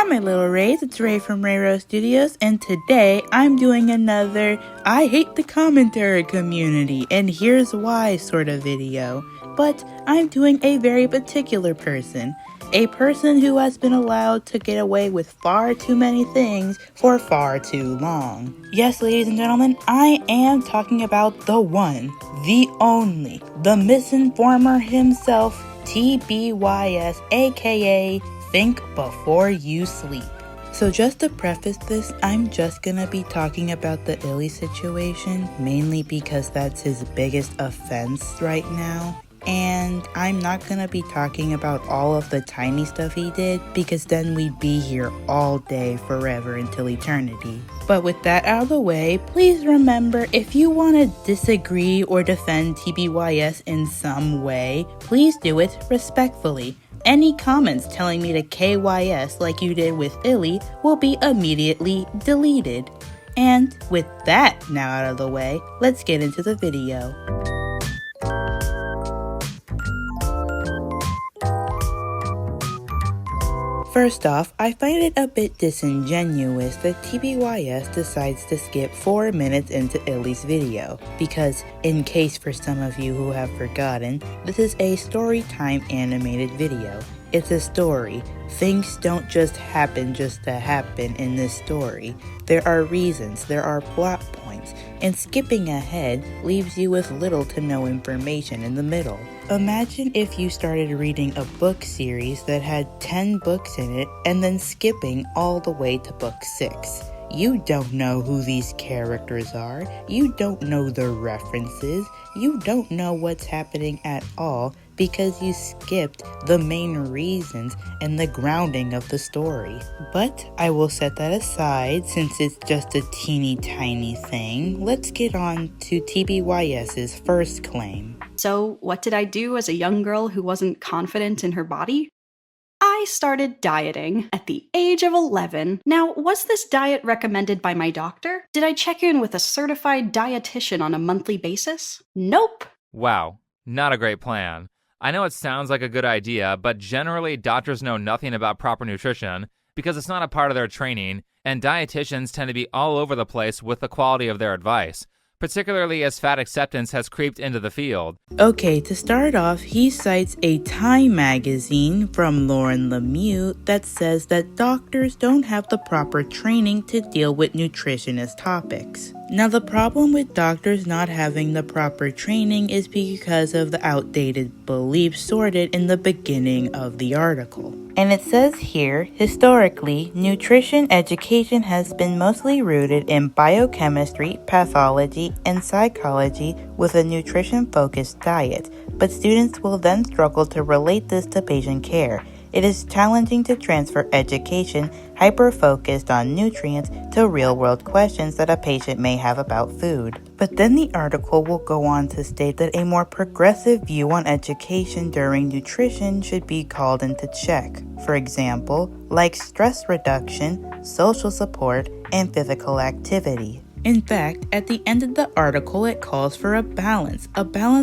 my little Rays, it's Ray from Rayro Studios, and today I'm doing another I hate the commentary community, and here's why sort of video. But I'm doing a very particular person. A person who has been allowed to get away with far too many things for far too long. Yes, ladies and gentlemen, I am talking about the one, the only, the misinformer himself, TBYS, aka Think Before You Sleep. So just to preface this, I'm just gonna be talking about the Illy situation, mainly because that's his biggest offense right now. And I'm not gonna be talking about all of the tiny stuff he did, because then we'd be here all day forever until eternity. But with that out of the way, please remember, if you want to disagree or defend TBYS in some way, please do it respectfully. Any comments telling me to KYS like you did with Illy will be immediately deleted. And with that now out of the way, let's get into the video. First off, I find it a bit disingenuous that TBYS decides to skip 4 minutes into Illy's video, because in case for some of you who have forgotten, this is a story time animated video. It's a story. Things don't just happen to happen in this story. There are reasons, there are plot points, and skipping ahead leaves you with little to no information in the middle. Imagine if you started reading a book series that had 10 books in it and then skipping all the way to book 6. You don't know who these characters are, you don't know the references, you don't know what's happening at all because you skipped the main reasons and the grounding of the story. But I will set that aside since it's just a teeny tiny thing. Let's get on to TBYS's first claim. So what did I do as a young girl who wasn't confident in her body? I started dieting at the age of 11. Now, was this diet recommended by my doctor? Did I check in with a certified dietitian on a monthly basis? Nope. Wow, not a great plan. I know it sounds like a good idea, but generally doctors know nothing about proper nutrition because it's not a part of their training, and dietitians tend to be all over the place with the quality of their advice, particularly as fat acceptance has creeped into the field. Okay, to start off, he cites a Time magazine from Lauren Lemieux that says that doctors don't have the proper training to deal with nutritionist topics. Now, the problem with doctors not having the proper training is because of the outdated beliefs sorted in the beginning of the article. And it says here, historically, nutrition education has been mostly rooted in biochemistry, pathology, and psychology with a nutrition-focused diet, but students will then struggle to relate this to patient care. It is challenging to transfer education hyper-focused on nutrients to real-world questions that a patient may have about food. But then the article will go on to state that a more progressive view on education during nutrition should be called into check. For example, like stress reduction, social support, and physical activity. In fact, at the end of the article, it calls for a balance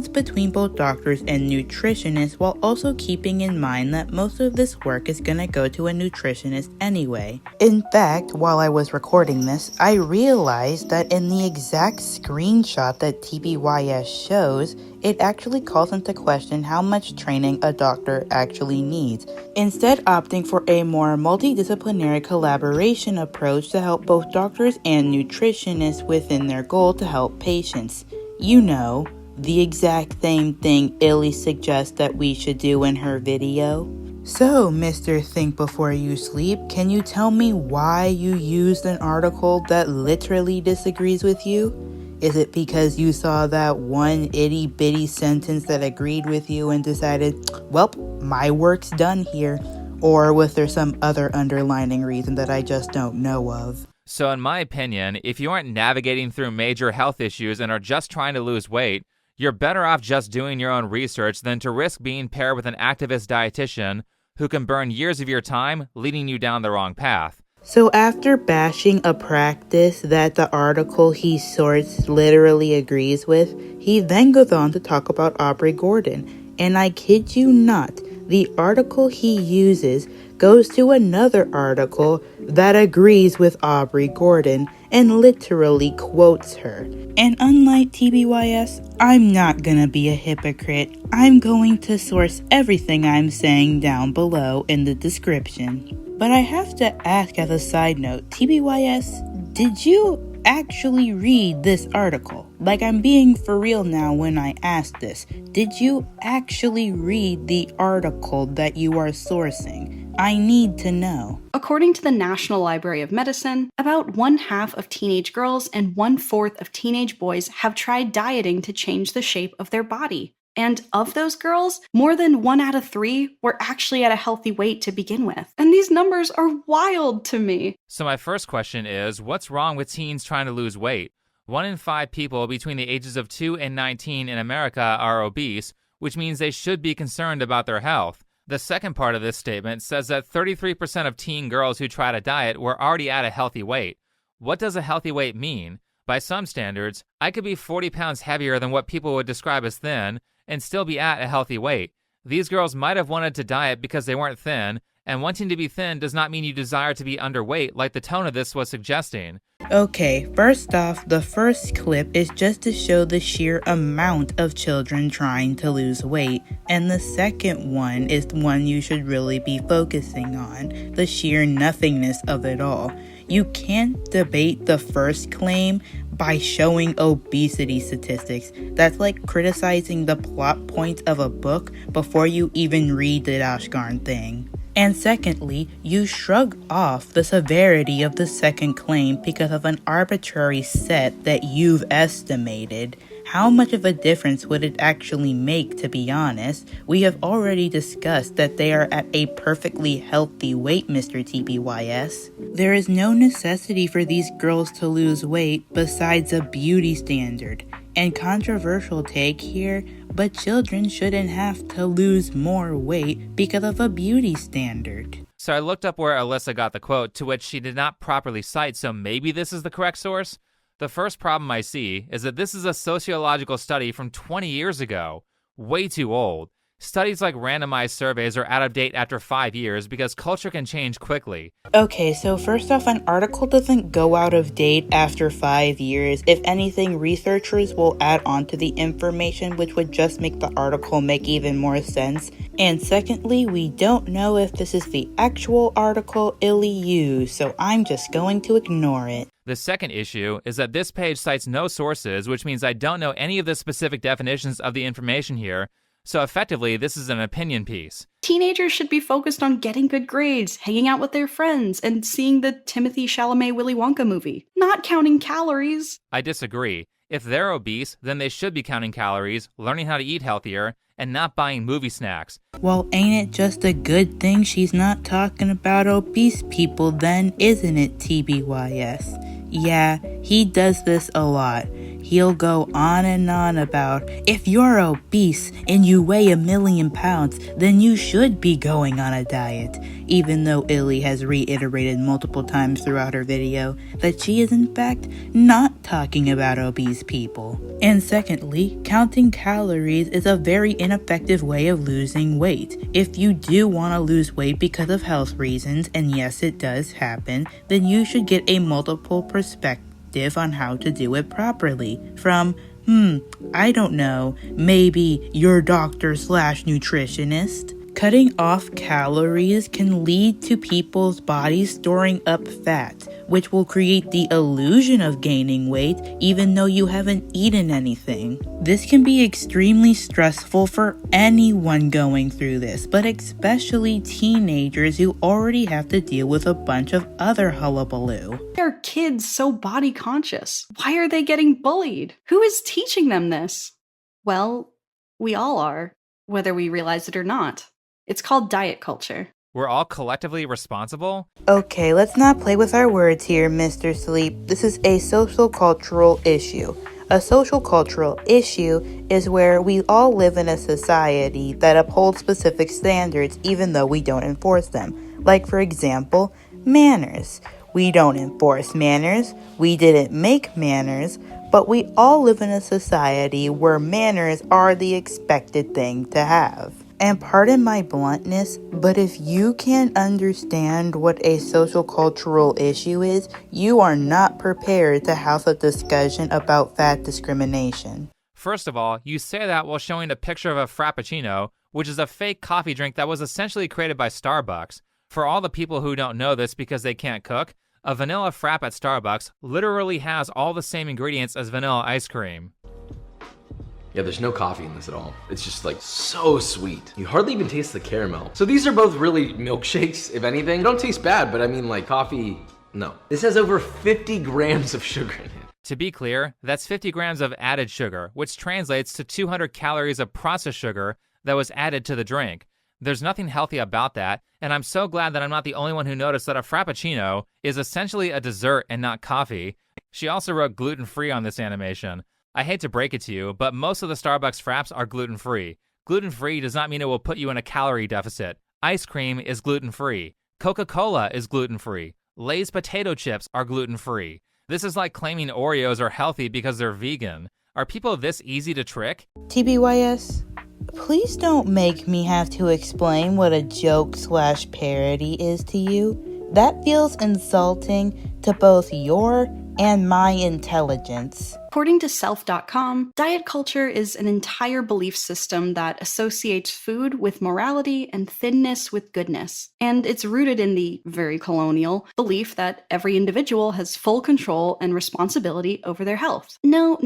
between both doctors and nutritionists, while also keeping in mind that most of this work is going to go to a nutritionist anyway. In fact, while I was recording this, I realized that in the exact screenshot that TBYS shows, it actually calls into question how much training a doctor actually needs, instead opting for a more multidisciplinary collaboration approach to help both doctors and nutritionists within their goal to help patients. You know, the exact same thing Illy suggests that we should do in her video. So, Mr. Think Before You Sleep, can you tell me why you used an article that literally disagrees with you? Is it because you saw that one itty bitty sentence that agreed with you and decided, well, my work's done here? Or was there some other underlining reason that I just don't know of? So in my opinion, if you aren't navigating through major health issues and are just trying to lose weight, you're better off just doing your own research than to risk being paired with an activist dietitian who can burn years of your time leading you down the wrong path. So after bashing a practice that the article he sourced literally agrees with, he then goes on to talk about Aubrey Gordon. And I kid you not, the article he uses goes to another article that agrees with Aubrey Gordon and literally quotes her. And unlike TBYS, I'm not gonna be a hypocrite. I'm going to source everything I'm saying down below in the description. But I have to ask as a side note, TBYS, did you actually read this article? Like, I'm being for real now when I ask this. Did you actually read the article that you are sourcing? I need to know. According to the National Library of Medicine, about 1/2 of teenage girls and 1/4 of teenage boys have tried dieting to change the shape of their body. And of those girls, more than 1 out of 3 were actually at a healthy weight to begin with. And these numbers are wild to me. So my first question is, what's wrong with teens trying to lose weight? 1 in 5 people between the ages of 2 and 19 in America are obese, which means they should be concerned about their health. The second part of this statement says that 33% of teen girls who try to diet were already at a healthy weight. What does a healthy weight mean? By some standards, I could be 40 pounds heavier than what people would describe as thin and still be at a healthy weight. These girls might have wanted to diet because they weren't thin, and wanting to be thin does not mean you desire to be underweight like the tone of this was suggesting. Okay, first off, the first clip is just to show the sheer amount of children trying to lose weight, and the second one is the one you should really be focusing on, the sheer nothingness of it all. You can't debate the first claim by showing obesity statistics. That's like criticizing the plot points of a book before you even read the gosh darn thing. And secondly, you shrug off the severity of the second claim because of an arbitrary set that you've estimated. How much of a difference would it actually make, to be honest? We have already discussed that they are at a perfectly healthy weight, Mr. TBYS. There is no necessity for these girls to lose weight besides a beauty standard. And controversial take here, but children shouldn't have to lose more weight because of a beauty standard. So I looked up where Alyssa got the quote, to which she did not properly cite, so maybe this is the correct source? The first problem I see is that this is a sociological study from 20 years ago. Way too old. Studies like randomized surveys are out of date after 5 years because culture can change quickly. Okay, so first off, an article doesn't go out of date after 5 years. If anything, researchers will add on to the information, which would just make the article make even more sense. And secondly, we don't know if this is the actual article Illy used, so I'm just going to ignore it. The second issue is that this page cites no sources, which means I don't know any of the specific definitions of the information here. So effectively, this is an opinion piece. Teenagers should be focused on getting good grades, hanging out with their friends, and seeing the Timothée Chalamet Willy Wonka movie, not counting calories. I disagree. If they're obese, then they should be counting calories, learning how to eat healthier, and not buying movie snacks. Well, ain't it just a good thing she's not talking about obese people then, isn't it, TBYS? Yeah, he does this a lot. He'll go on and on about, if you're obese and you weigh 1,000,000 pounds, then you should be going on a diet, even though Illy has reiterated multiple times throughout her video that she is in fact not talking about obese people. And secondly, counting calories is a very ineffective way of losing weight. If you do want to lose weight because of health reasons, and yes, it does happen, then you should get a multiple perspective on how to do it properly from, I don't know, maybe your doctor/nutritionist. Cutting off calories can lead to people's bodies storing up fat, which will create the illusion of gaining weight even though you haven't eaten anything. This can be extremely stressful for anyone going through this, but especially teenagers who already have to deal with a bunch of other hullabaloo. Why are kids so body conscious? Why are they getting bullied? Who is teaching them this? Well, we all are, whether we realize it or not. It's called diet culture. We're all collectively responsible? Okay, let's not play with our words here, Mr. Sleep. This is a social cultural issue. A social cultural issue is where we all live in a society that upholds specific standards even though we don't enforce them. Like, for example, manners. We don't enforce manners, we didn't make manners, but we all live in a society where manners are the expected thing to have. And pardon my bluntness, but if you can't understand what a social cultural issue is, you are not prepared to have a discussion about fat discrimination. First of all, you say that while showing a picture of a Frappuccino, which is a fake coffee drink that was essentially created by Starbucks. For all the people who don't know this because they can't cook, a vanilla frap at Starbucks literally has all the same ingredients as vanilla ice cream. Yeah, there's no coffee in this at all. It's just like so sweet. You hardly even taste the caramel. So these are both really milkshakes, if anything. They don't taste bad, but I mean like coffee, no. This has over 50 grams of sugar in it. To be clear, that's 50 grams of added sugar, which translates to 200 calories of processed sugar that was added to the drink. There's nothing healthy about that, and I'm so glad that I'm not the only one who noticed that a Frappuccino is essentially a dessert and not coffee. She also wrote gluten-free on this animation. I hate to break it to you, but most of the Starbucks fraps are gluten-free. Gluten-free does not mean it will put you in a calorie deficit. Ice cream is gluten-free. Coca-Cola is gluten-free. Lay's potato chips are gluten-free. This is like claiming Oreos are healthy because they're vegan. Are people this easy to trick? TBYS, please don't make me have to explain what a joke/parody is to you. That feels insulting to both your and my intelligence. According to Self.com, diet culture is an entire belief system that associates food with morality and thinness with goodness. And it's rooted in the very colonial belief that every individual has full control and responsibility over their health. No,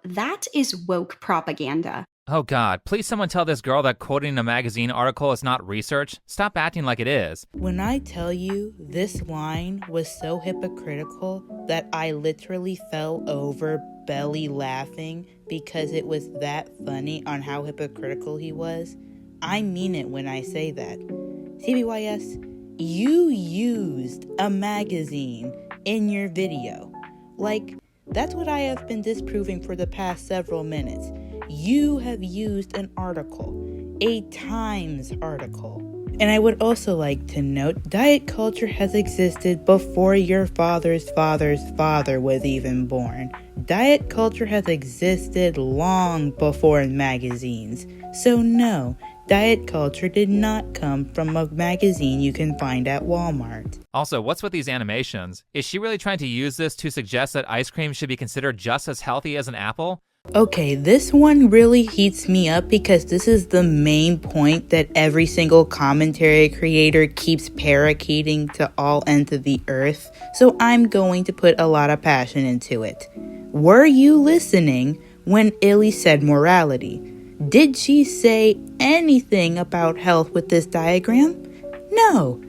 that is woke propaganda. Oh God, please someone tell this girl that quoting a magazine article is not research. Stop acting like it is. When I tell you this line was so hypocritical that I literally fell over belly laughing because it was that funny on how hypocritical he was, I mean it when I say that. TBYS, you used a magazine in your video. Like, that's what I have been disproving for the past several minutes. You have used an article, a Times article. And I would also like to note, diet culture has existed before your father's father's father was even born. Diet culture has existed long before magazines. So no, diet culture did not come from a magazine you can find at Walmart. Also, what's with these animations? Is she really trying to use this to suggest that ice cream should be considered just as healthy as an apple? Okay, this one really heats me up because this is the main point that every single commentary creator keeps parakeeting to all ends of the earth, so I'm going to put a lot of passion into it. Were you listening when Illy said morality? Did she say anything about health with this diagram? No,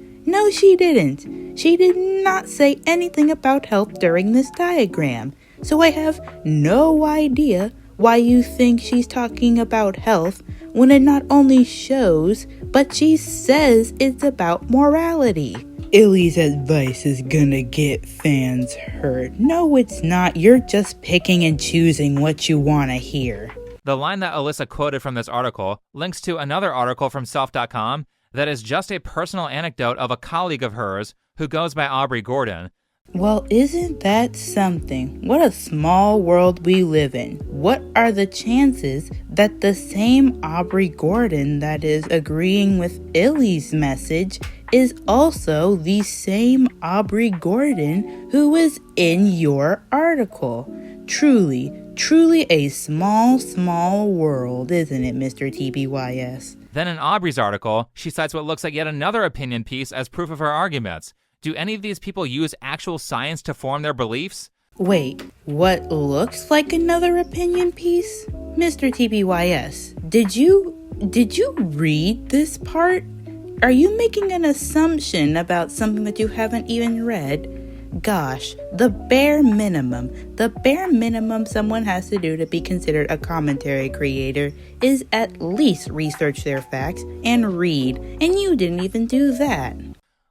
she didn't. She did not say anything about health during this diagram. So I have no idea why you think she's talking about health when it not only shows, but she says it's about morality. Illy's advice is gonna get fans hurt. No, it's not. You're just picking and choosing what you want to hear. The line that Alyssa quoted from this article links to another article from Self.com that is just a personal anecdote of a colleague of hers who goes by Aubrey Gordon. Well, isn't that something? What a small world we live in. What are the chances that the same Aubrey Gordon that is agreeing with Illy's message is also the same Aubrey Gordon who is in your article? Truly a small world, isn't it, Mr. TBYS? Then in Aubrey's article, she cites what looks like yet another opinion piece as proof of her arguments. Do any of these people use actual science to form their beliefs? Wait, what looks like another opinion piece? Mr. TBYS, did you read this part? Are you making an assumption about something that you haven't even read? Gosh, the bare minimum someone has to do to be considered a commentary creator is at least research their facts and read, and you didn't even do that.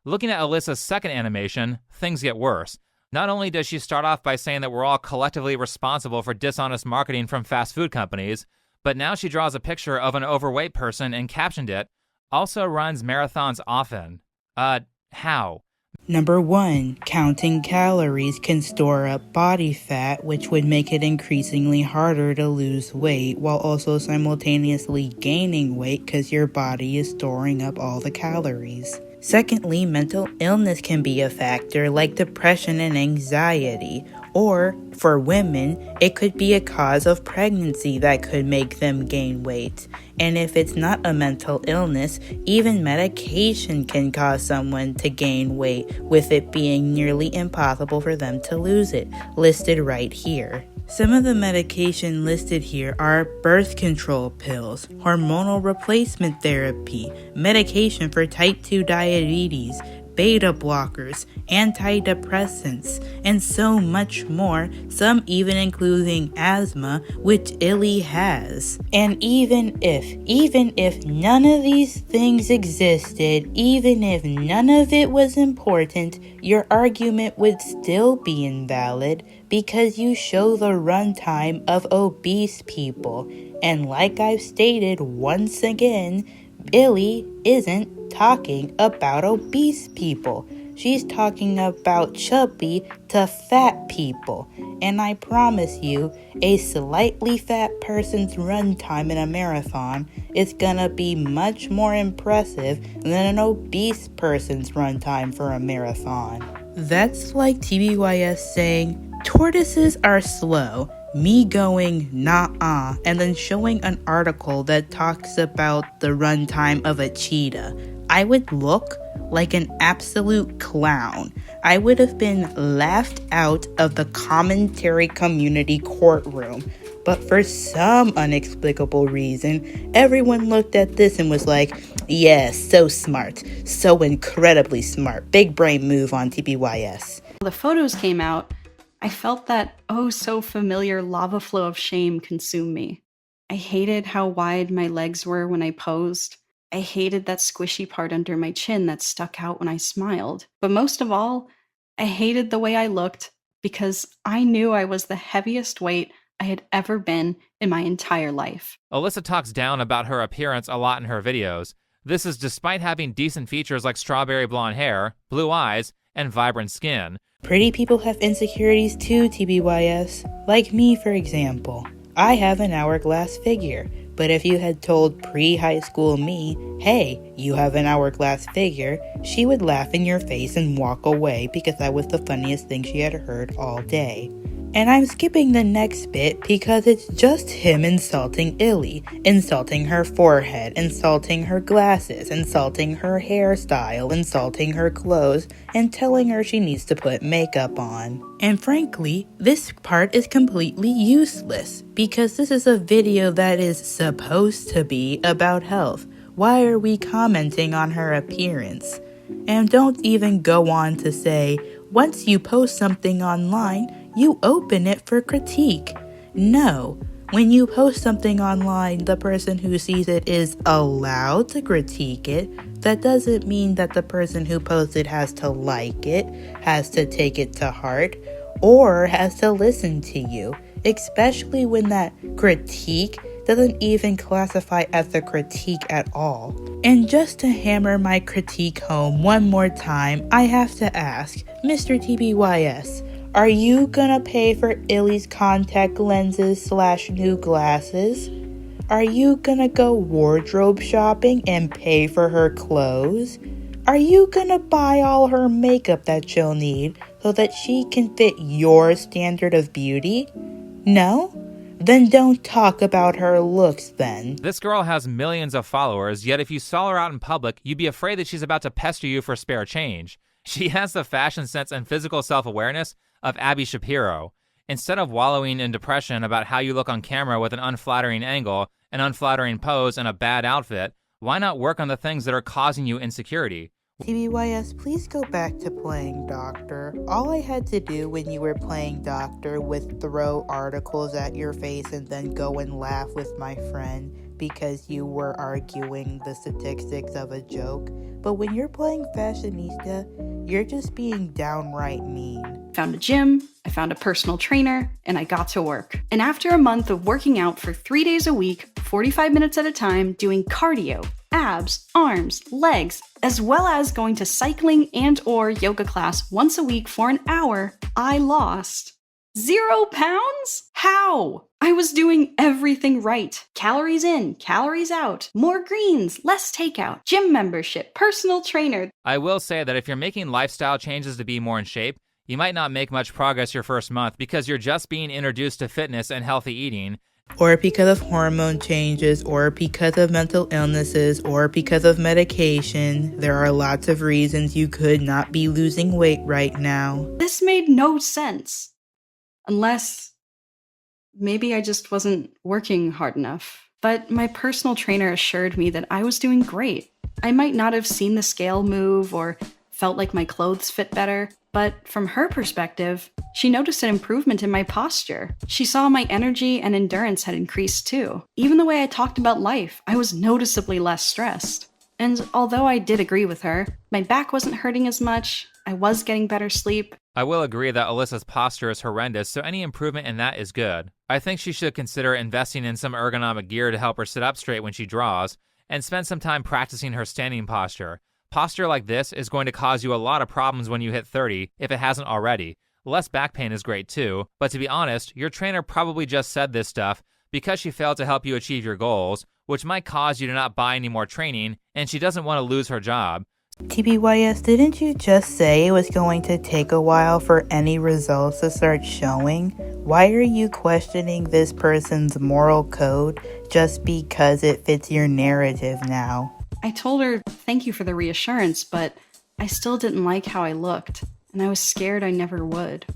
Looking at Alyssa's second animation, things get worse. Not only does she start off by saying that we're all collectively responsible for dishonest marketing from fast food companies, but now she draws a picture of an overweight person and captioned it, "Also runs marathons often." How? Number 1, counting calories can store up body fat, which would make it increasingly harder to lose weight while also simultaneously gaining weight because your body is storing up all the calories. Secondly, mental illness can be a factor like depression and anxiety. Or, for women, it could be a cause of pregnancy that could make them gain weight. And if it's not a mental illness, even medication can cause someone to gain weight, with it being nearly impossible for them to lose it, listed right here. Some of the medication listed here are birth control pills, hormonal replacement therapy, medication for type 2 diabetes, beta blockers, antidepressants, and so much more, some even including asthma, which Illy has. And even if none of these things existed, even if none of it was important, your argument would still be invalid because you show the runtime of obese people. And like I've stated once again, Illy isn't talking about obese people. She's talking about chubby to fat people. And I promise you, a slightly fat person's runtime in a marathon is gonna be much more impressive than an obese person's runtime for a marathon. That's like TBYS saying, tortoises are slow. Me going, nah-uh, and then showing an article that talks about the runtime of a cheetah. I would look like an absolute clown. I would have been laughed out of the commentary community courtroom. But for some unexplicable reason, everyone looked at this and was like, yeah, so smart. So incredibly smart. Big brain move on TBYS. The photos came out. I felt that so familiar lava flow of shame consume me. I hated how wide my legs were when I posed. I hated that squishy part under my chin that stuck out when I smiled. But most of all, I hated the way I looked because I knew I was the heaviest weight I had ever been in my entire life. Alyssa talks down about her appearance a lot in her videos. This is despite having decent features like strawberry blonde hair, blue eyes, and vibrant skin. Pretty people have insecurities too, TBYS. Like me, for example. I have an hourglass figure, but if you had told pre-high school me, hey, you have an hourglass figure, she would laugh in your face and walk away because that was the funniest thing she had heard all day. And I'm skipping the next bit because it's just him insulting Illy, insulting her forehead, insulting her glasses, insulting her hairstyle, insulting her clothes, and telling her she needs to put makeup on. And frankly, this part is completely useless because this is a video that is supposed to be about health. Why are we commenting on her appearance? And don't even go on to say, once you post something online, you open it for critique. No, when you post something online, the person who sees it is allowed to critique it. That doesn't mean that the person who posts it has to like it, has to take it to heart, or has to listen to you, especially when that critique doesn't even classify as a critique at all. And just to hammer my critique home one more time, I have to ask, Mr. TBYS, are you gonna pay for Illy's contact lenses / new glasses? Are you gonna go wardrobe shopping and pay for her clothes? Are you gonna buy all her makeup that she'll need so that she can fit your standard of beauty? No? Then don't talk about her looks then. This girl has millions of followers, yet if you saw her out in public, you'd be afraid that she's about to pester you for spare change. She has the fashion sense and physical self-awareness of Abby Shapiro. Instead of wallowing in depression about how you look on camera with an unflattering angle, an unflattering pose, and a bad outfit, why not work on the things that are causing you insecurity? TBYS, please go back to playing doctor. All I had to do when you were playing doctor was throw articles at your face and then go and laugh with my friend because you were arguing the statistics of a joke. But when you're playing fashionista, you're just being downright mean. Found a gym, I found a personal trainer, and I got to work. And after a month of working out for 3 days a week, 45 minutes at a time doing cardio, abs, arms, legs, as well as going to cycling and/or yoga class once a week for an hour, I lost 0 pounds? How? I was doing everything right. Calories in, calories out, more greens, less takeout, gym membership, personal trainer. I will say that if you're making lifestyle changes to be more in shape, you might not make much progress your first month because you're just being introduced to fitness and healthy eating. Or because of hormone changes, or because of mental illnesses, or because of medication. There are lots of reasons you could not be losing weight right now. This made no sense. Unless maybe I just wasn't working hard enough. But my personal trainer assured me that I was doing great. I might not have seen the scale move or felt like my clothes fit better, but from her perspective, she noticed an improvement in my posture. She saw my energy and endurance had increased too. Even the way I talked about life, I was noticeably less stressed. And although I did agree with her, my back wasn't hurting as much, I was getting better sleep. I will agree that Alyssa's posture is horrendous, so any improvement in that is good. I think she should consider investing in some ergonomic gear to help her sit up straight when she draws, and spend some time practicing her standing posture. Posture like this is going to cause you a lot of problems when you hit 30, if it hasn't already. Less back pain is great too, but to be honest, your trainer probably just said this stuff because she failed to help you achieve your goals, which might cause you to not buy any more training, and she doesn't want to lose her job. TBYS, didn't you just say it was going to take a while for any results to start showing? Why are you questioning this person's moral code just because it fits your narrative now? I told her thank you for the reassurance, but I still didn't like how I looked, and I was scared I never would.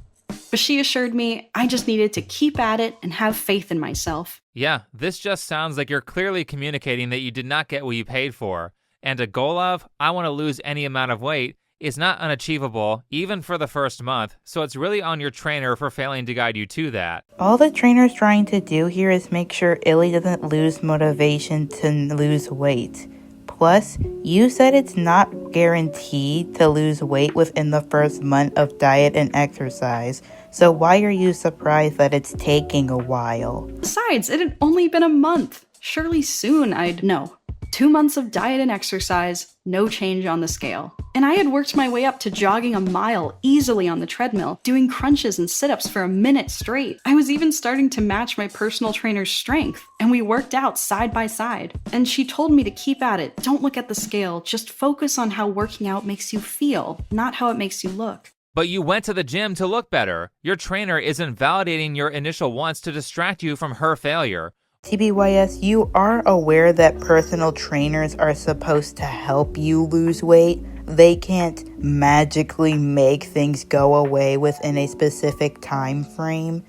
But she assured me I just needed to keep at it and have faith in myself. Yeah, this just sounds like you're clearly communicating that you did not get what you paid for. And a goal of, I want to lose any amount of weight, is not unachievable, even for the first month, so it's really on your trainer for failing to guide you to that. All the trainer's trying to do here is make sure Illy doesn't lose motivation to lose weight. Plus, you said it's not guaranteed to lose weight within the first month of diet and exercise, so why are you surprised that it's taking a while? Besides, it had only been a month. Surely soon I'd know. 2 months of diet and exercise, no change on the scale. And I had worked my way up to jogging a mile easily on the treadmill, doing crunches and sit-ups for a minute straight. I was even starting to match my personal trainer's strength, and we worked out side by side. And she told me to keep at it, don't look at the scale, just focus on how working out makes you feel, not how it makes you look. But you went to the gym to look better. Your trainer isn't validating your initial wants to distract you from her failure. TBYS, you are aware that personal trainers are supposed to help you lose weight. They can't magically make things go away within a specific time frame.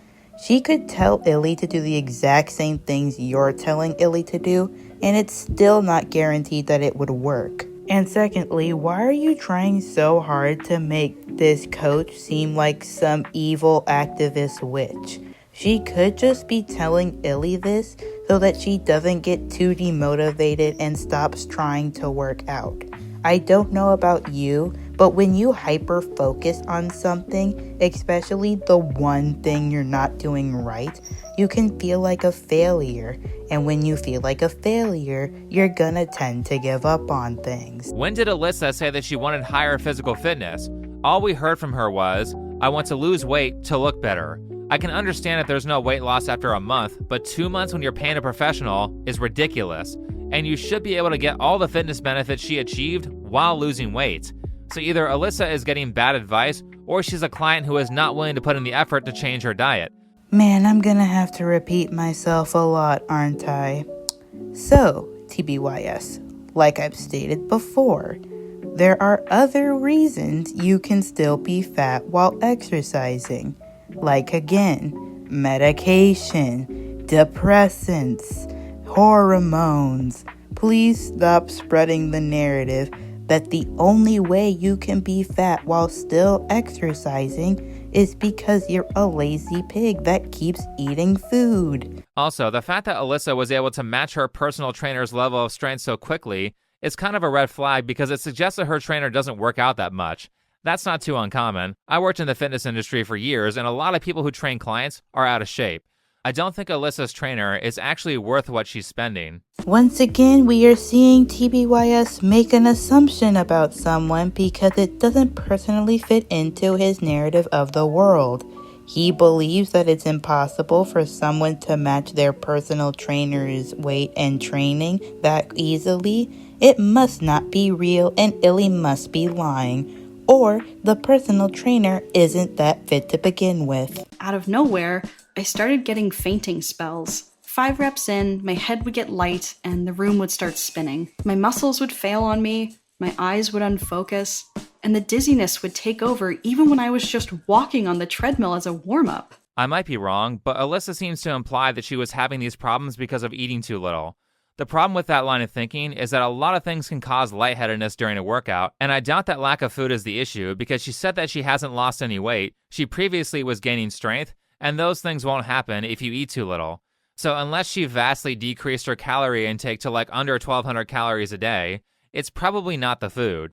She could tell Illy to do the exact same things you're telling Illy to do, and it's still not guaranteed that it would work. And secondly, why are you trying so hard to make this coach seem like some evil activist witch? She could just be telling Illy this so that she doesn't get too demotivated and stops trying to work out. I don't know about you, but when you hyper-focus on something, especially the one thing you're not doing right, you can feel like a failure. And when you feel like a failure, you're gonna tend to give up on things. When did Alyssa say that she wanted higher physical fitness? All we heard from her was, I want to lose weight to look better. I can understand if there's no weight loss after a month, but 2 months when you're paying a professional is ridiculous. And you should be able to get all the fitness benefits she achieved while losing weight. So either Alyssa is getting bad advice, or she's a client who is not willing to put in the effort to change her diet. Man, I'm gonna have to repeat myself a lot, aren't I? So, TBYS, like I've stated before, there are other reasons you can still be fat while exercising. Like again, medication, depressants, hormones. Please stop spreading the narrative that the only way you can be fat while still exercising is because you're a lazy pig that keeps eating food. Also, the fact that Alyssa was able to match her personal trainer's level of strength so quickly is kind of a red flag because it suggests that her trainer doesn't work out that much. That's not too uncommon. I worked in the fitness industry for years, and a lot of people who train clients are out of shape. I don't think Alyssa's trainer is actually worth what she's spending. Once again, we are seeing TBYS make an assumption about someone because it doesn't personally fit into his narrative of the world. He believes that it's impossible for someone to match their personal trainer's weight and training that easily. It must not be real and Illy must be lying. Or the personal trainer isn't that fit to begin with. Out of nowhere, I started getting fainting spells. 5 reps in, my head would get light and the room would start spinning. My muscles would fail on me, my eyes would unfocus, and the dizziness would take over even when I was just walking on the treadmill as a warm-up. I might be wrong, but Alyssa seems to imply that she was having these problems because of eating too little. The problem with that line of thinking is that a lot of things can cause lightheadedness during a workout, and I doubt that lack of food is the issue because she said that she hasn't lost any weight, she previously was gaining strength, and those things won't happen if you eat too little. So unless she vastly decreased her calorie intake to like under 1,200 calories a day, it's probably not the food.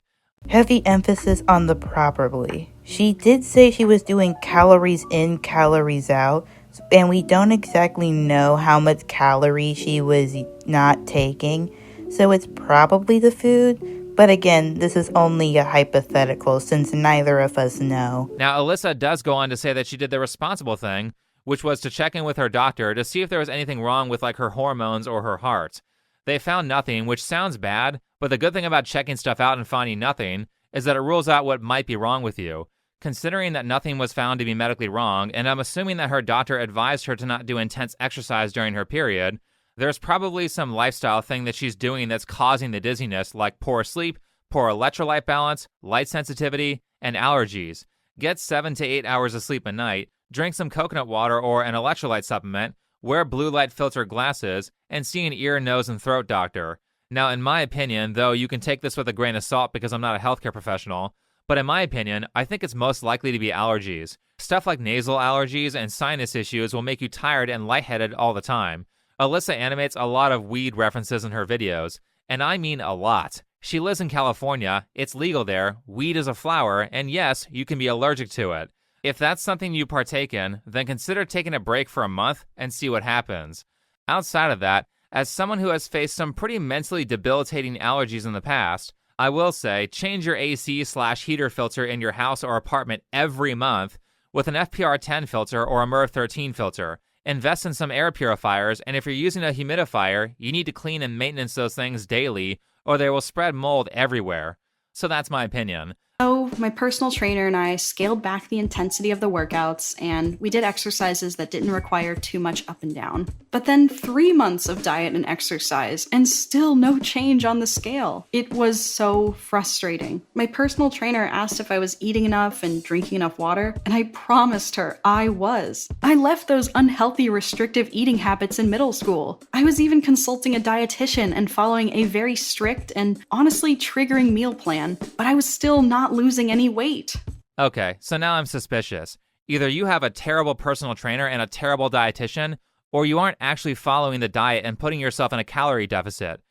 Heavy emphasis on the properly. She did say she was doing calories in, calories out, and we don't exactly know how much calories she was not taking, so it's probably the food. But again, this is only a hypothetical since neither of us know. Now, Alyssa does go on to say that she did the responsible thing, which was to check in with her doctor to see if there was anything wrong with like her hormones or her heart. They found nothing, which sounds bad, but the good thing about checking stuff out and finding nothing is that it rules out what might be wrong with you. Considering that nothing was found to be medically wrong, and I'm assuming that her doctor advised her to not do intense exercise during her period, there's probably some lifestyle thing that she's doing that's causing the dizziness, like poor sleep, poor electrolyte balance, light sensitivity, and allergies. Get 7 to 8 hours of sleep a night, drink some coconut water or an electrolyte supplement, wear blue light filter glasses, and see an ear, nose, and throat doctor. Now, in my opinion, though you can take this with a grain of salt because I'm not a healthcare professional, but in my opinion, I think it's most likely to be allergies. Stuff like nasal allergies and sinus issues will make you tired and lightheaded all the time. Alyssa animates a lot of weed references in her videos, and I mean a lot. She lives in California, it's legal there, weed is a flower, and yes, you can be allergic to it. If that's something you partake in, then consider taking a break for a month and see what happens. Outside of that, as someone who has faced some pretty mentally debilitating allergies in the past, I will say change your AC/heater filter in your house or apartment every month with an FPR10 filter or a MERV 13 filter. Invest in some air purifiers, and if you're using a humidifier, you need to clean and maintenance those things daily or they will spread mold everywhere. So that's my opinion. So my personal trainer and I scaled back the intensity of the workouts, and we did exercises that didn't require too much up and down. But then 3 months of diet and exercise, and still no change on the scale. It was so frustrating. My personal trainer asked if I was eating enough and drinking enough water, and I promised her I was. I left those unhealthy restrictive eating habits in middle school. I was even consulting a dietitian and following a very strict and honestly triggering meal plan, but I was still not losing any weight. Okay, so now I'm suspicious. Either you have a terrible personal trainer and a terrible dietitian, or you aren't actually following the diet and putting yourself in a calorie deficit.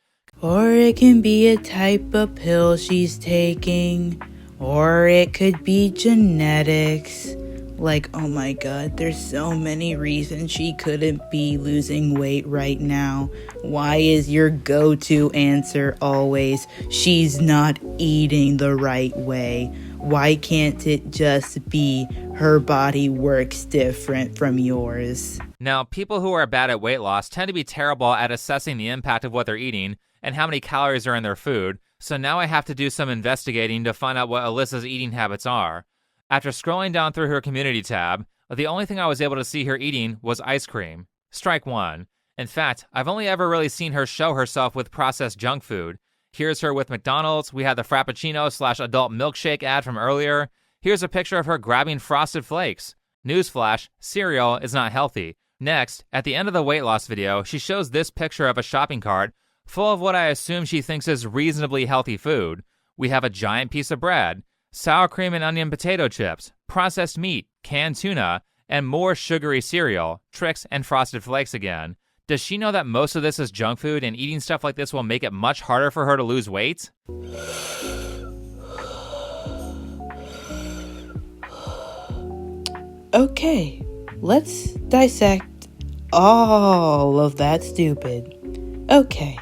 Or it can be a type of pill she's taking. Or it could be genetics. Like, oh my god, there's so many reasons she couldn't be losing weight right now. Why is your go-to answer always, she's not eating the right way? Why can't it just be her body works different from yours? Now, people who are bad at weight loss tend to be terrible at assessing the impact of what they're eating and how many calories are in their food, so now I have to do some investigating to find out what Alyssa's eating habits are. After scrolling down through her community tab, the only thing I was able to see her eating was ice cream. Strike one. In fact, I've only ever really seen her show herself with processed junk food. Here's her with McDonald's. We had the Frappuccino/adult milkshake ad from earlier. Here's a picture of her grabbing Frosted Flakes. Newsflash, cereal is not healthy. Next, at the end of the weight loss video, she shows this picture of a shopping cart full of what I assume she thinks is reasonably healthy food. We have a giant piece of bread, sour cream and onion potato chips, processed meat, canned tuna, and more sugary cereal, Trix and Frosted Flakes again. Does she know that most of this is junk food and eating stuff like this will make it much harder for her to lose weight? Okay, let's dissect all of that stupid. Okay,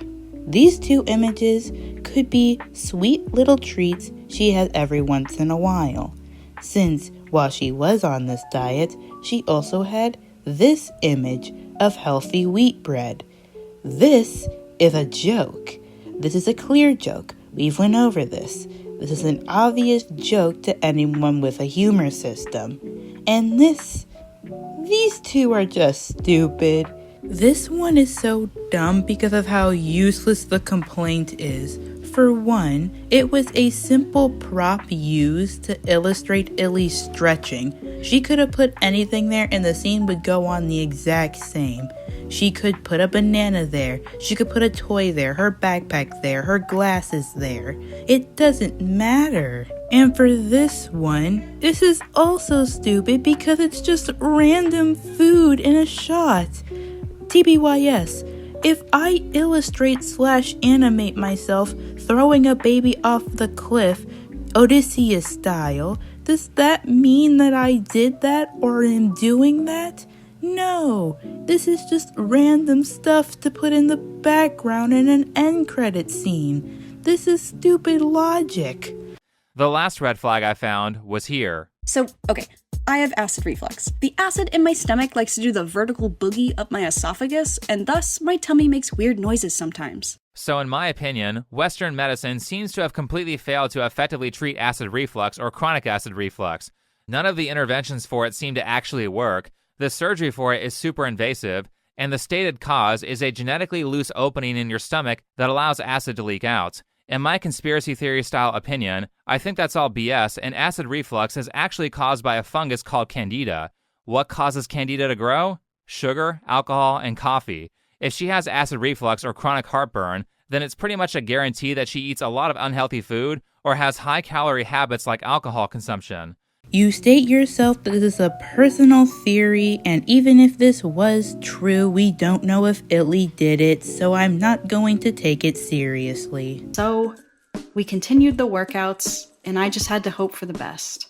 these two images could be sweet little treats she has every once in a while, since while she was on this diet, she also had this image of healthy wheat bread. This is a joke. This is a clear joke. We've went over this. This is an obvious joke to anyone with a humor system. And these two are just stupid. This one is so dumb because of how useless the complaint is. For one, it was a simple prop used to illustrate Illy's stretching. She could have put anything there and the scene would go on the exact same. She could put a banana there, she could put a toy there, her backpack there, her glasses there. It doesn't matter. And for this one, this is also stupid because it's just random food in a shot. TBYS, if I illustrate/animate myself throwing a baby off the cliff, Odysseus style, does that mean that I did that or am doing that? No, this is just random stuff to put in the background in an end credit scene. This is stupid logic. The last red flag I found was here. So, okay, I have acid reflux. The acid in my stomach likes to do the vertical boogie up my esophagus, and thus my tummy makes weird noises sometimes. So in my opinion, Western medicine seems to have completely failed to effectively treat acid reflux or chronic acid reflux. None of the interventions for it seem to actually work. The surgery for it is super invasive, and the stated cause is a genetically loose opening in your stomach that allows acid to leak out. In my conspiracy theory style opinion, I think that's all BS, and acid reflux is actually caused by a fungus called Candida. What causes Candida to grow? Sugar, alcohol, and coffee. If she has acid reflux or chronic heartburn, then it's pretty much a guarantee that she eats a lot of unhealthy food or has high-calorie habits like alcohol consumption. You state yourself that this is a personal theory, and even if this was true, we don't know if Illy did it, so I'm not going to take it seriously. So, we continued the workouts, and I just had to hope for the best.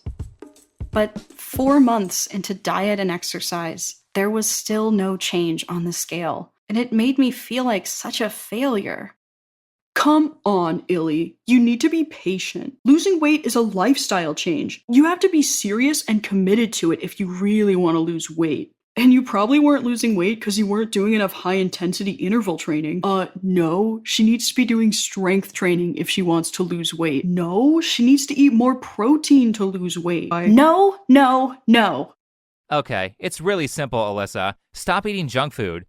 But 4 months into diet and exercise, there was still no change on the scale, and it made me feel like such a failure. Come on, Illy. You need to be patient. Losing weight is a lifestyle change. You have to be serious and committed to it if you really want to lose weight. And you probably weren't losing weight because you weren't doing enough high-intensity interval training. No, she needs to be doing strength training if she wants to lose weight. No, she needs to eat more protein to lose weight. No. Okay, it's really simple, Alyssa. Stop eating junk food.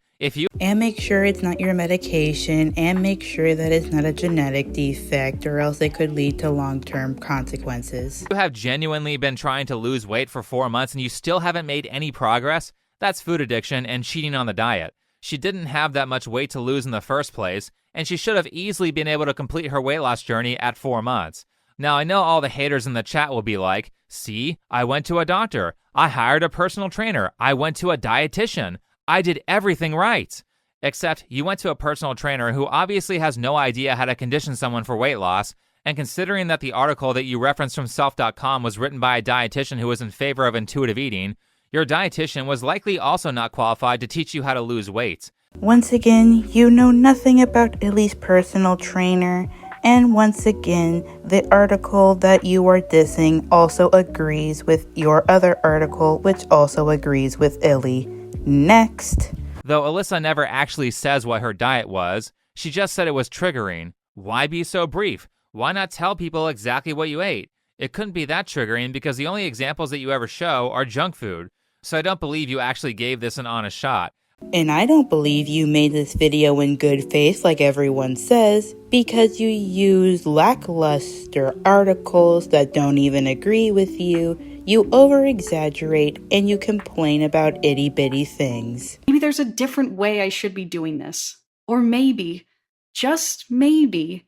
And make sure it's not your medication, and make sure that it's not a genetic defect, or else it could lead to long-term consequences. You have genuinely been trying to lose weight for 4 months and you still haven't made any progress? That's food addiction and cheating on the diet. She didn't have that much weight to lose in the first place, and she should have easily been able to complete her weight loss journey at 4 months. Now, I know all the haters in the chat will be like, see, I went to a doctor, I hired a personal trainer, I went to a dietitian, I did everything right. Except you went to a personal trainer who obviously has no idea how to condition someone for weight loss, and considering that the article that you referenced from self.com was written by a dietitian who was in favor of intuitive eating, your dietitian was likely also not qualified to teach you how to lose weight. Once again, you know nothing about Illy's personal trainer, and once again, the article that you are dissing also agrees with your other article, which also agrees with Illy. Next. Though Alyssa never actually says what her diet was, she just said it was triggering. Why be so brief? Why not tell people exactly what you ate? It couldn't be that triggering because the only examples that you ever show are junk food. So I don't believe you actually gave this an honest shot. And I don't believe you made this video in good faith like everyone says, because you use lackluster articles that don't even agree with you, you over-exaggerate, and you complain about itty-bitty things. Maybe there's a different way I should be doing this. Or maybe, just maybe,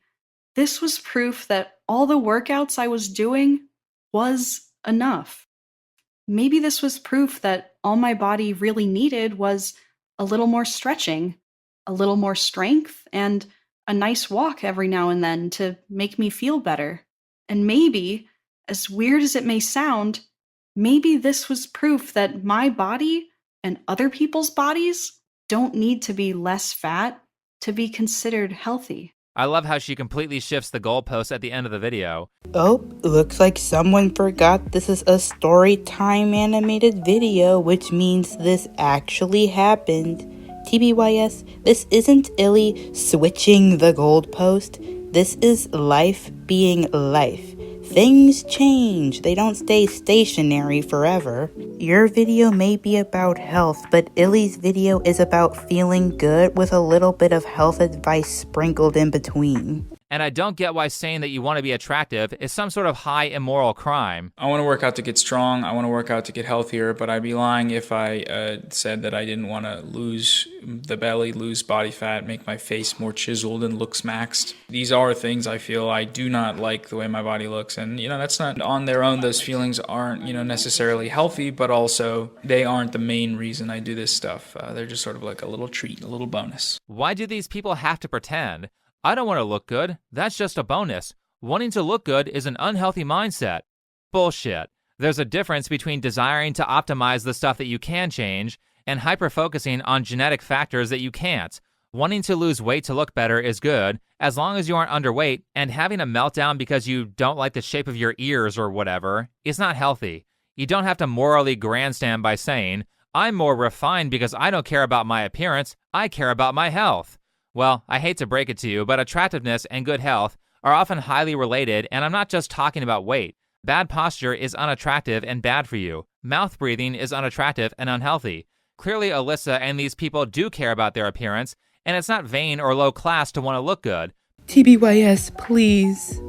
this was proof that all the workouts I was doing was enough. Maybe this was proof that all my body really needed was a little more stretching, a little more strength, and a nice walk every now and then to make me feel better. And maybe, as weird as it may sound, maybe this was proof that my body and other people's bodies don't need to be less fat to be considered healthy. I love how she completely shifts the goalposts at the end of the video. Oh, looks like someone forgot this is a story time animated video, which means this actually happened. TBYS, this isn't Illy switching the goalpost. This is life being life. Things change. They don't stay stationary forever. Your video may be about health, but Illy's video is about feeling good with a little bit of health advice sprinkled in between. And I don't get why saying that you want to be attractive is some sort of high immoral crime. I want to work out to get strong. I want to work out to get healthier, but I'd be lying if I said that I didn't want to lose the belly, lose body fat, make my face more chiseled and looks maxed. These are things I feel I do not like the way my body looks. And, that's not on their own. Those feelings aren't, necessarily healthy, but also they aren't the main reason I do this stuff. They're just sort of like a little treat, a little bonus. Why do these people have to pretend? I don't want to look good. That's just a bonus. Wanting to look good is an unhealthy mindset. Bullshit. There's a difference between desiring to optimize the stuff that you can change and hyper-focusing on genetic factors that you can't. Wanting to lose weight to look better is good, as long as you aren't underweight, and having a meltdown because you don't like the shape of your ears or whatever is not healthy. You don't have to morally grandstand by saying, I'm more refined because I don't care about my appearance, I care about my health. Well, I hate to break it to you, but attractiveness and good health are often highly related, and I'm not just talking about weight. Bad posture is unattractive and bad for you. Mouth breathing is unattractive and unhealthy. Clearly, Alyssa and these people do care about their appearance, and it's not vain or low class to want to look good. TBYS, please,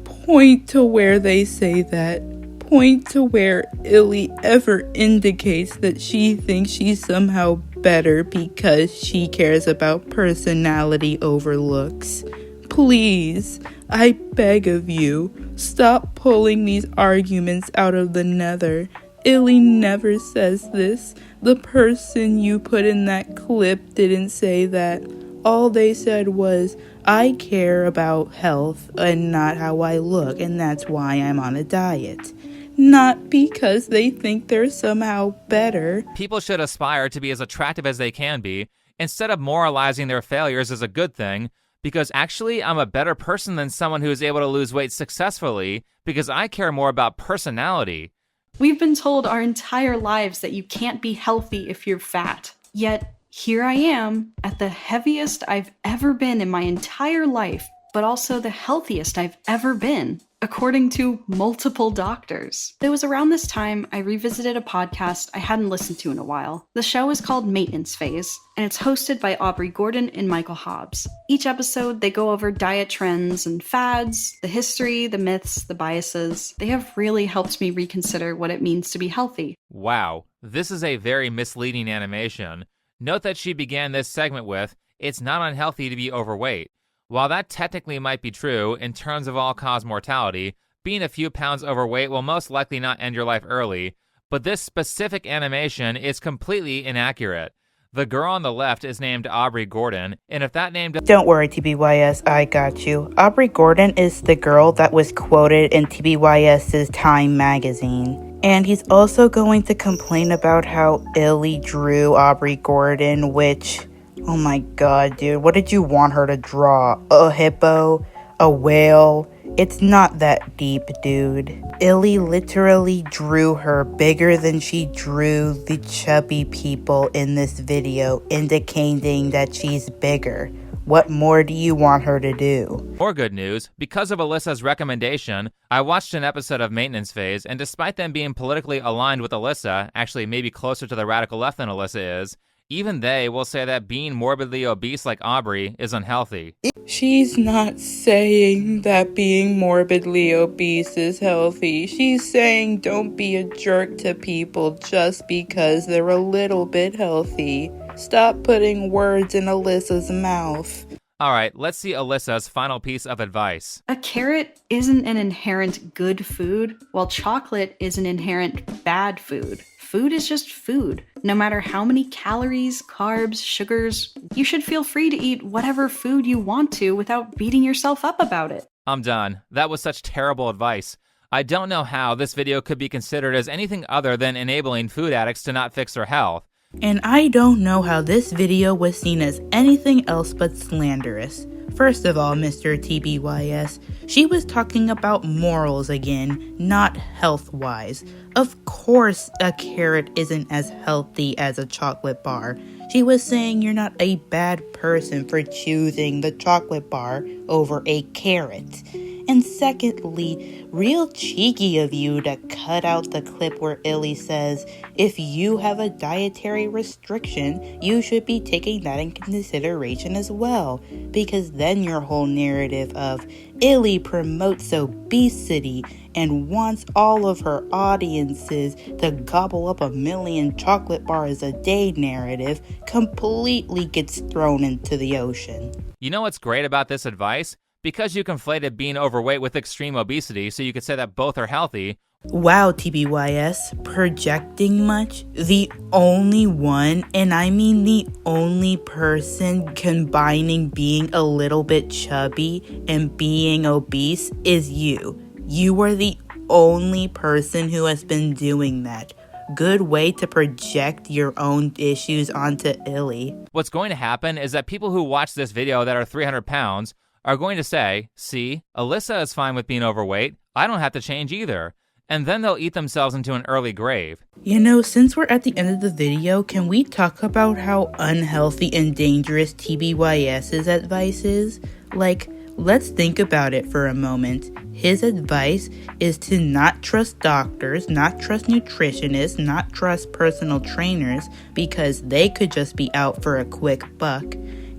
point to where they say that. Point to where Illy ever indicates that she thinks she's somehow better because she cares about personality over looks. Please, I beg of you, stop pulling these arguments out of the nether. Illy never says this. The person you put in that clip didn't say that. All they said was, I care about health and not how I look, and that's why I'm on a diet. Not because they think they're somehow better. People should aspire to be as attractive as they can be, instead of moralizing their failures as a good thing, because actually I'm a better person than someone who is able to lose weight successfully, because I care more about personality. We've been told our entire lives that you can't be healthy if you're fat. Yet, here I am, at the heaviest I've ever been in my entire life, but also the healthiest I've ever been, according to multiple doctors. It was around this time I revisited a podcast I hadn't listened to in a while. The show is called Maintenance Phase, and it's hosted by Aubrey Gordon and Michael Hobbs. Each episode, they go over diet trends and fads, the history, the myths, the biases. They have really helped me reconsider what it means to be healthy. Wow, this is a very misleading animation. Note that she began this segment with, it's not unhealthy to be overweight. While that technically might be true in terms of all-cause mortality, being a few pounds overweight will most likely not end your life early, but this specific animation is completely inaccurate. The girl on the left is named Aubrey Gordon, and if that name Don't worry, TBYS, I got you. Aubrey Gordon is the girl that was quoted in TBYS's Time magazine. And he's also going to complain about how Illy drew Aubrey Gordon, which... oh my god, dude, what did you want her to draw? A hippo? A whale? It's not that deep, dude. Illy literally drew her bigger than she drew the chubby people in this video, indicating that she's bigger. What more do you want her to do? More good news, because of Alyssa's recommendation, I watched an episode of Maintenance Phase, and despite them being politically aligned with Alyssa, actually maybe closer to the radical left than Alyssa is, even they will say that being morbidly obese like Aubrey is unhealthy. She's not saying that being morbidly obese is healthy. She's saying don't be a jerk to people just because they're a little bit healthy. Stop putting words in Alyssa's mouth. Alright, let's see Alyssa's final piece of advice. A carrot isn't an inherent good food, while chocolate is an inherent bad food. Food is just food. No matter how many calories, carbs, sugars, you should feel free to eat whatever food you want to without beating yourself up about it. I'm done. That was such terrible advice. I don't know how this video could be considered as anything other than enabling food addicts to not fix their health. And I don't know how this video was seen as anything else but slanderous. First of all, Mr. TBYS, she was talking about morals again, not health-wise. Of course a carrot isn't as healthy as a chocolate bar. She was saying you're not a bad person for choosing the chocolate bar over a carrot. And secondly, real cheeky of you to cut out the clip where Illy says, if you have a dietary restriction, you should be taking that in consideration as well. Because then your whole narrative of Illy promotes obesity and wants all of her audiences to gobble up 1 million chocolate bars a day narrative completely gets thrown into the ocean. You know what's great about this advice? Because you conflated being overweight with extreme obesity, so you could say that both are healthy. Wow, TBYS, projecting much? The only one, and I mean the only person combining being a little bit chubby and being obese is you. You are the only person who has been doing that. Good way to project your own issues onto Illy. What's going to happen is that people who watch this video that are 300 pounds are going to say, see, Alyssa is fine with being overweight, I don't have to change either. And then they'll eat themselves into an early grave. You know, since we're at the end of the video, can we talk about how unhealthy and dangerous TBYS's advice is? Like, let's think about it for a moment. His advice is to not trust doctors, not trust nutritionists, not trust personal trainers, because they could just be out for a quick buck.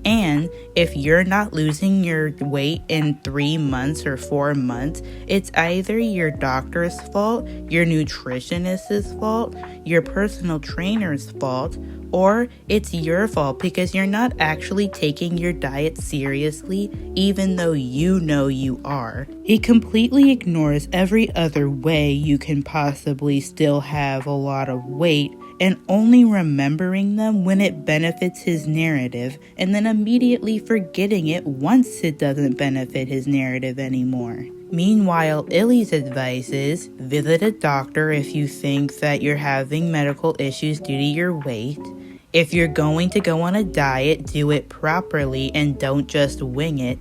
And if you're not losing your weight in 3 months or 4 months, it's either your doctor's fault, your nutritionist's fault, your personal trainer's fault, or it's your fault because you're not actually taking your diet seriously, even though you know you are. He completely ignores every other way you can possibly still have a lot of weight, and only remembering them when it benefits his narrative, and then immediately forgetting it once it doesn't benefit his narrative anymore. Meanwhile, Illy's advice is, visit a doctor if you think that you're having medical issues due to your weight. If you're going to go on a diet, do it properly and don't just wing it.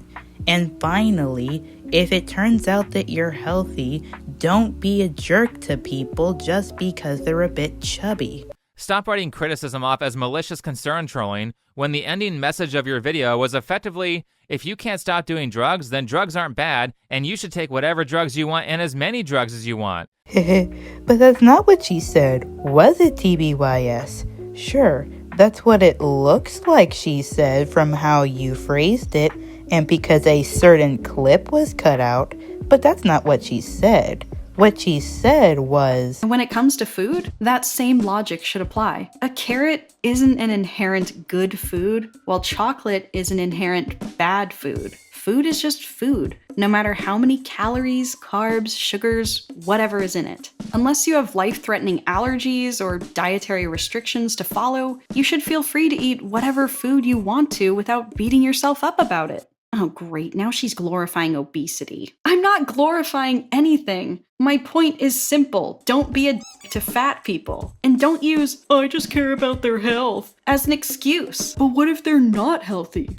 And finally, if it turns out that you're healthy, don't be a jerk to people just because they're a bit chubby. Stop writing criticism off as malicious concern trolling when the ending message of your video was effectively, if you can't stop doing drugs, then drugs aren't bad, and you should take whatever drugs you want and as many drugs as you want. But that's not what she said, was it, TBYS? Sure, that's what it looks like she said from how you phrased it, and because a certain clip was cut out, but that's not what she said. What she said was, When it comes to food, that same logic should apply. A carrot isn't an inherent good food, while chocolate is an inherent bad food. Food is just food, no matter how many calories, carbs, sugars, whatever is in it. Unless you have life-threatening allergies or dietary restrictions to follow, you should feel free to eat whatever food you want to without beating yourself up about it. Oh great, now she's glorifying obesity. I'm not glorifying anything. My point is simple. Don't be a d- to fat people. And don't use, "I just care about their health," as an excuse. But what if they're not healthy?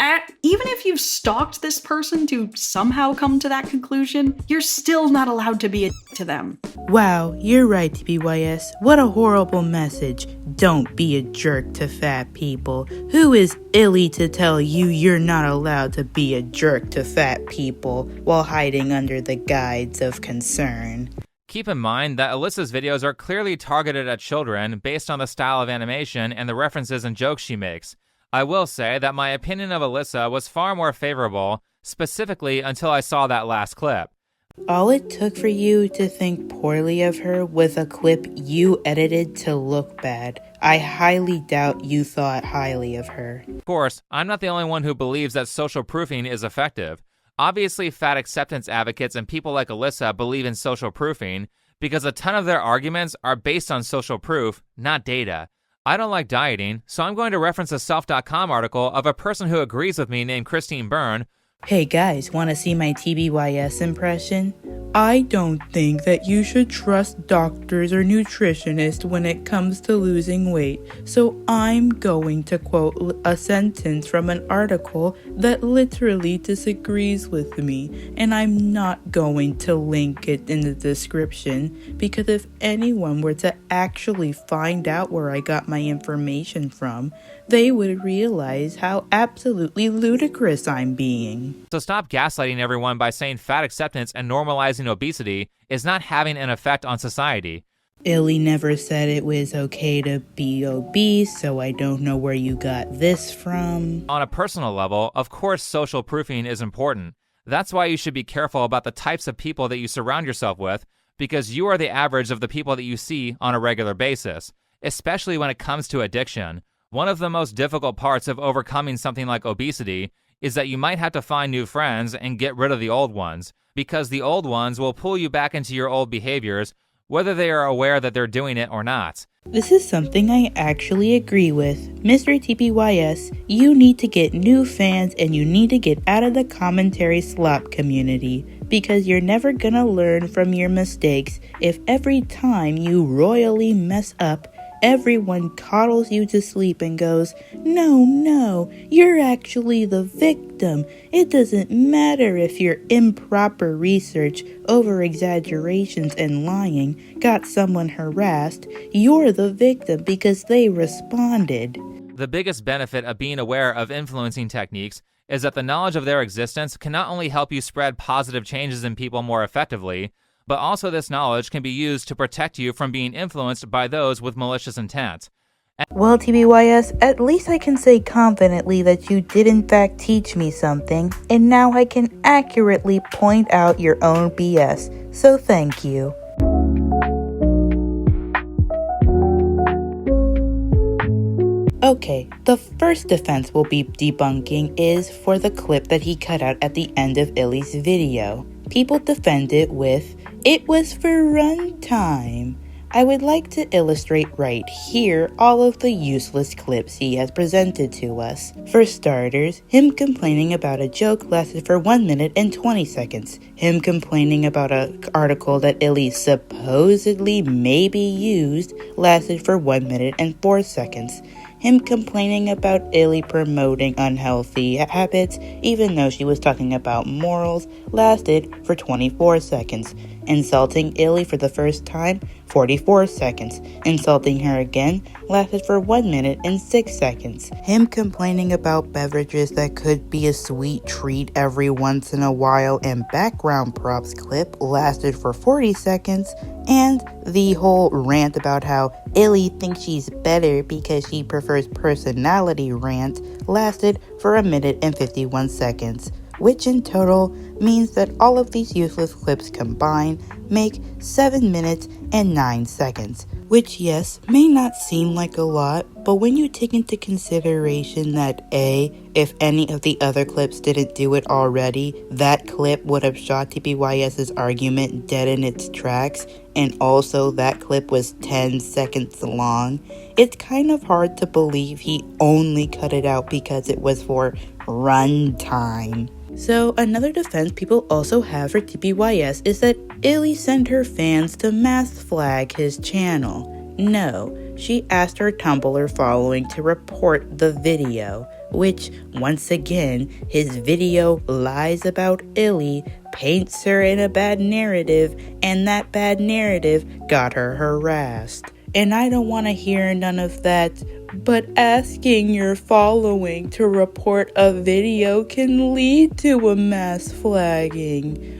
Even if you've stalked this person to somehow come to that conclusion, you're still not allowed to be a d- to them. wow, you're right, TBYS. What a horrible message. Don't be a jerk to fat people. Who is Illy to tell you you're not allowed to be a jerk to fat people while hiding under the guise of concern? Keep in mind that Alyssa's videos are clearly targeted at children based on the style of animation and the references and jokes she makes. I will say that my opinion of Alyssa was far more favorable, specifically until I saw that last clip. All it took for you to think poorly of her was a clip you edited to look bad. I highly doubt you thought highly of her. Of course, I'm not the only one who believes that social proofing is effective. Obviously, fat acceptance advocates and people like Alyssa believe in social proofing because a ton of their arguments are based on social proof, not data. I don't like dieting, so I'm going to reference a Self.com article of a person who agrees with me named Christine Byrne, Hey guys, want to see my TBYS impression? I don't think that you should trust doctors or nutritionists when it comes to losing weight, so I'm going to quote a sentence from an article that literally disagrees with me, and I'm not going to link it in the description, because if anyone were to actually find out where I got my information from, they would realize how absolutely ludicrous I'm being. So stop gaslighting everyone by saying fat acceptance and normalizing obesity is not having an effect on society. Illy never said it was okay to be obese, so I don't know where you got this from. On a personal level, of course, social proofing is important. That's why you should be careful about the types of people that you surround yourself with, because you are the average of the people that you see on a regular basis, especially when it comes to addiction. One of the most difficult parts of overcoming something like obesity is that you might have to find new friends and get rid of the old ones, because the old ones will pull you back into your old behaviors, whether they are aware that they're doing it or not. This is something I actually agree with. Mr. TBYS, you need to get new fans and you need to get out of the commentary slop community, because you're never gonna learn from your mistakes if every time you royally mess up, everyone coddles you to sleep and goes, no, you're actually the victim. It doesn't matter if your improper research, over-exaggerations, and lying got someone harassed. You're the victim because they responded. The biggest benefit of being aware of influencing techniques is that the knowledge of their existence can not only help you spread positive changes in people more effectively, but also this knowledge can be used to protect you from being influenced by those with malicious intent. Well, TBYS, at least I can say confidently that you did in fact teach me something, and now I can accurately point out your own BS, so thank you. Okay, the first defense we'll be debunking is for the clip that he cut out at the end of Illy's video. People defend it with, "It was for runtime." I would like to illustrate right here all of the useless clips he has presented to us. For starters, him complaining about a joke lasted for 1 minute and 20 seconds. Him complaining about an article that Illy supposedly maybe used lasted for 1 minute and 4 seconds. Him complaining about Illy promoting unhealthy habits, even though she was talking about morals, lasted for 24 seconds. Insulting Illy for the first time, 44 seconds. Insulting her again lasted for 1 minute and 6 seconds. Him complaining about beverages that could be a sweet treat every once in a while and background props clip lasted for 40 seconds. And the whole rant about how Illy thinks she's better because she prefers personality rant lasted for 1 minute and 51 seconds. Which in total means that all of these useless clips combined make 7 minutes and 9 seconds. Which, yes, may not seem like a lot, but when you take into consideration that A, if any of the other clips didn't do it already, that clip would have shot TBYS's argument dead in its tracks, and also that clip was 10 seconds long, it's kind of hard to believe he only cut it out because it was for runtime. So another defense people also have for TBYS is that Illy sent her fans to mass flag his channel. No, she asked her Tumblr following to report the video, which, once again, his video lies about Illy, paints her in a bad narrative, and that bad narrative got her harassed. And I don't want to hear none of that, but asking your following to report a video can lead to a mass flagging.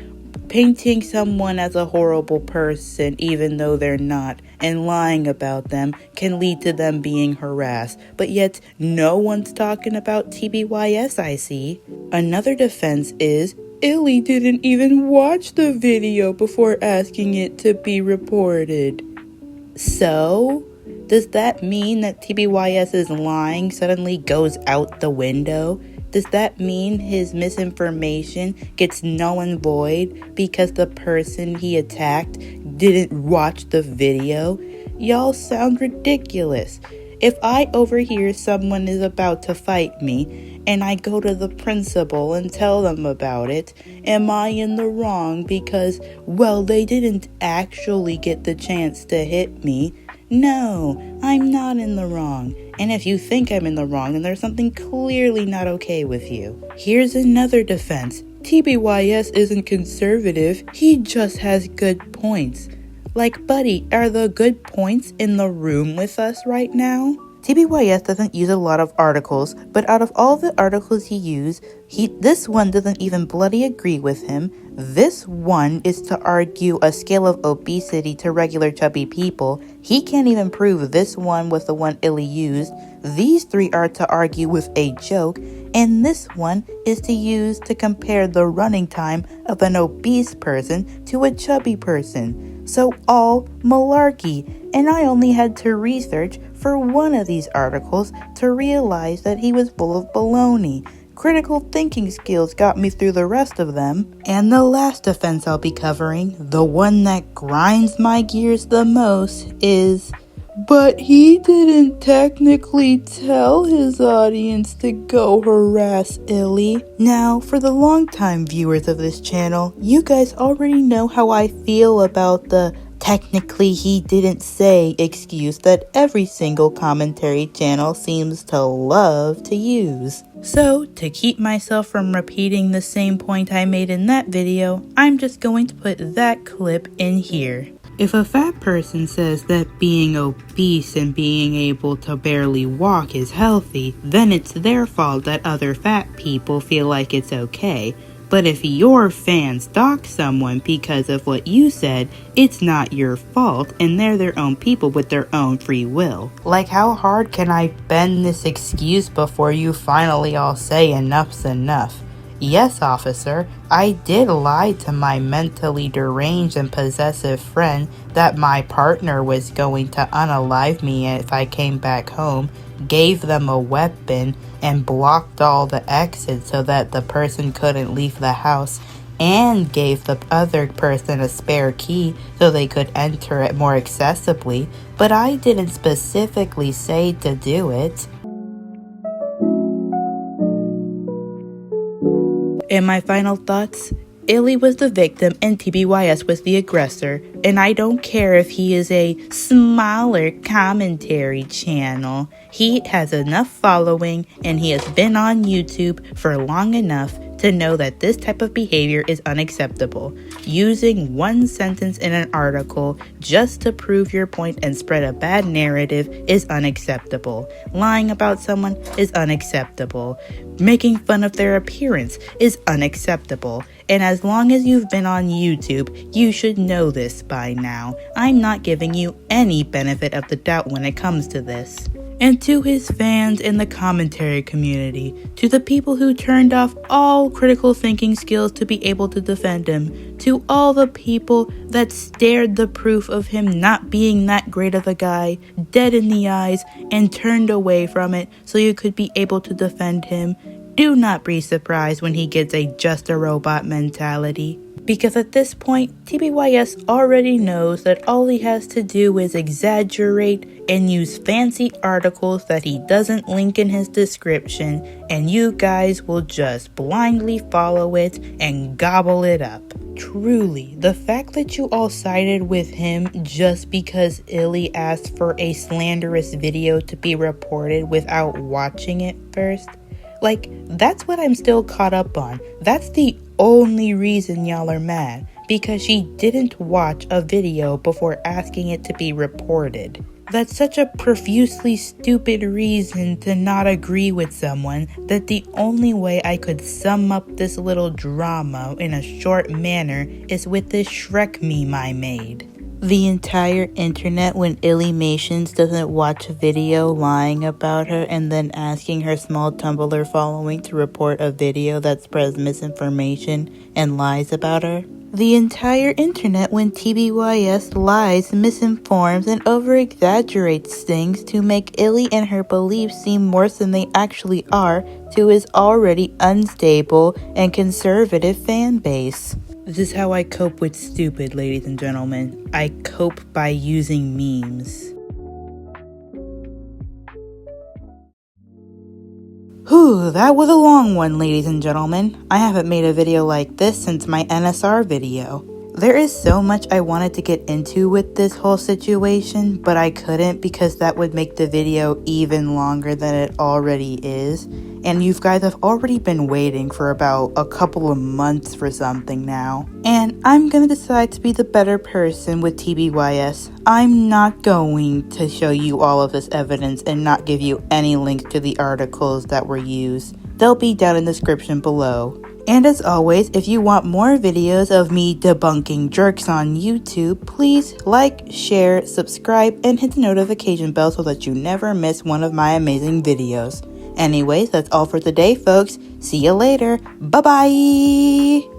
Painting someone as a horrible person even though they're not, and lying about them can lead to them being harassed, but yet no one's talking about TBYS, I see. Another defense is Illy didn't even watch the video before asking it to be reported. So, does that mean that TBYS's lying suddenly goes out the window? Does that mean his misinformation gets null and void because the person he attacked didn't watch the video? Y'all sound ridiculous. If I overhear someone is about to fight me, and I go to the principal and tell them about it, am I in the wrong because, well, they didn't actually get the chance to hit me? No, I'm not in the wrong. And if you think I'm in the wrong, then there's something clearly not okay with you. Here's another defense. TBYS isn't conservative, he just has good points. Like, buddy, are the good points in the room with us right now? TBYS doesn't use a lot of articles, but out of all the articles he used, this one doesn't even bloody agree with him. This one is to argue a scale of obesity to regular chubby people. He can't even prove this one was the one Illy used. These three are to argue with a joke, and this one is to use to compare the running time of an obese person to a chubby person. So all malarkey, and I only had to research for one of these articles to realize that he was full of baloney. Critical thinking skills got me through the rest of them. And the last defense I'll be covering, the one that grinds my gears the most, is, but he didn't technically tell his audience to go harass Illy. Now, for the longtime viewers of this channel, you guys already know how I feel about the technically he didn't say excuse that every single commentary channel seems to love to use. So, to keep myself from repeating the same point I made in that video, I'm just going to put that clip in here. If a fat person says that being obese and being able to barely walk is healthy, then it's their fault that other fat people feel like it's okay. But if your fans dock someone because of what you said, it's not your fault and they're their own people with their own free will. Like, how hard can I bend this excuse before you finally all say enough's enough? Yes, officer, I did lie to my mentally deranged and possessive friend that my partner was going to unalive me if I came back home, gave them a weapon, and blocked all the exits so that the person couldn't leave the house, and gave the other person a spare key so they could enter it more accessibly, but I didn't specifically say to do it. And my final thoughts? Illy was the victim and TBYS was the aggressor, and I don't care if he is a smaller commentary channel. He has enough following and he has been on YouTube for long enough to know that this type of behavior is unacceptable. Using one sentence in an article just to prove your point and spread a bad narrative is unacceptable. Lying about someone is unacceptable. Making fun of their appearance is unacceptable. And as long as you've been on YouTube, you should know this by now. I'm not giving you any benefit of the doubt when it comes to this. And to his fans in the commentary community, to the people who turned off all critical thinking skills to be able to defend him, to all the people that stared the proof of him not being that great of a guy dead in the eyes and turned away from it so you could be able to defend him, do not be surprised when he gets a just a robot mentality. Because at this point, TBYS already knows that all he has to do is exaggerate and use fancy articles that he doesn't link in his description, and you guys will just blindly follow it and gobble it up. Truly, the fact that you all sided with him just because Illy asked for a slanderous video to be reported without watching it first, like, that's what I'm still caught up on. That's the only reason y'all are mad, because she didn't watch a video before asking it to be reported. That's such a profusely stupid reason to not agree with someone that the only way I could sum up this little drama in a short manner is with this Shrek meme I made. The entire internet, when Illymations doesn't watch a video lying about her and then asking her small Tumblr following to report a video that spreads misinformation and lies about her. The entire internet, when TBYS lies, misinforms, and over-exaggerates things to make Illy and her beliefs seem worse than they actually are to his already unstable and conservative fan base. This is how I cope with stupid, ladies and gentlemen. I cope by using memes. Whew, that was a long one, ladies and gentlemen. I haven't made a video like this since my NSR video. There is so much I wanted to get into with this whole situation, but I couldn't because that would make the video even longer than it already is. And you guys have already been waiting for about a couple of months for something now. And I'm gonna decide to be the better person with TBYS. I'm not going to show you all of this evidence and not give you any links to the articles that were used. They'll be down in the description below. And as always, if you want more videos of me debunking jerks on YouTube, please like, share, subscribe, and hit the notification bell so that you never miss one of my amazing videos. Anyways, that's all for today, folks. See you later. Bye-bye!